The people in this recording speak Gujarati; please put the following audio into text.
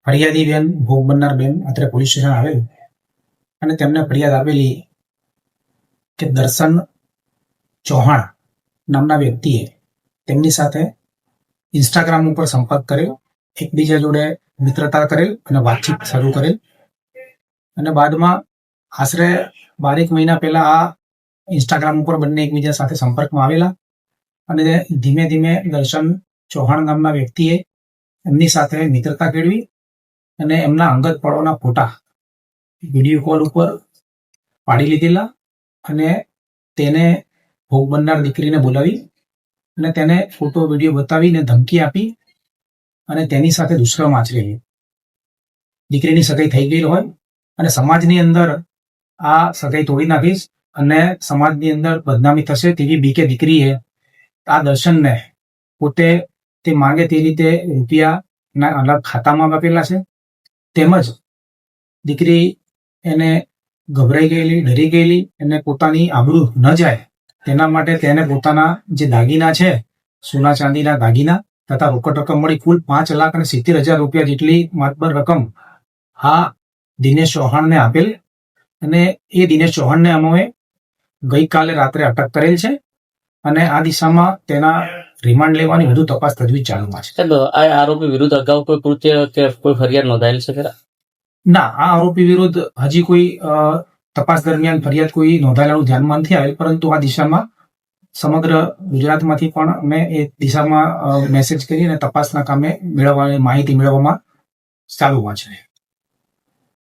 ફરિયાદી બેન, ભોગ બનનાર બેન અત્રે પોલીસ સ્ટેશન આવેલ અને તેમને ફરિયાદ આપેલી કે દર્શન ચૌહાણ નામના વ્યક્તિએ તેમની સાથે ઇન્સ્ટાગ્રામ ઉપર સંપર્ક કરેલ, એકબીજા જોડે મિત્રતા કરેલ અને વાતચીત શરૂ કરેલ અને બાદમાં આશરે 12 મહિના પહેલા આ ઇન્સ્ટાગ્રામ ઉપર બંને એકબીજા સાથે સંપર્કમાં આવેલા અને ધીમે ધીમે દર્શન ચૌહાણ નામના વ્યક્તિએ એમની સાથે મિત્રતા કેળવી અને એમના અંગત પળોના ફોટા વિડીયો કોલ ઉપર પાડી લીધેલા અને તેને ભોગ બનનાર દીકરીને બોલાવી અને તેને ફોટો વિડીયો બતાવીને ધમકી આપી અને તેની સાથે દુષ્કર્મ આચરેલી. દીકરીની સગાઈ થઈ ગઈ હોય અને સમાજની અંદર આ સગાઈ તોડી નાખીશ અને સમાજની અંદર બદનામી થશે તેવી બીકે દીકરીએ આ દર્શનને પોતે તે માંગે તે રીતે રૂપિયાના અલગ ખાતામાં આપેલા છે. તેમજ દીકરી એને ગભરાઈ ગયેલી, ડરી ગયેલી, એને પોતાની આબરૂ ન જાય તેના માટે તેને પોતાના જે દાગીના છે, સોના ચાંદીના દાગીના તથા રોકડ રકમ મળી કુલ 5,70,000 રૂપિયા જેટલી માતબર રકમ આ દિનેશ ચૌહાણને આપેલ અને એ દિનેશ ચૌહાણને અમે ગઈકાલે રાત્રે અટક કરેલ છે અને આ દિશામાં તેના રિમાન્ડ લેવાની વધુ તપાસ તજવીજ ચાલુમાં છે. આ આરોપી વિરુદ્ધ અગાઉ કોઈ કૃત્ય કે કોઈ ફરિયાદ નોંધાયેલ છે ખરા? ના, આ આરોપી વિરુદ્ધ હજી કોઈ તપાસ દરમિયાન ફરિયાદ કોઈ નોંધાયેલાનું ધ્યાનમાં નથી આવેલ, પરંતુ આ દિશામાં સમગ્ર ગુજરાતમાંથી પણ અમે એ દિશામાં મેસેજ કરી અને તપાસના કામે માહિતી મેળવવામાં ચાલુમાં છે.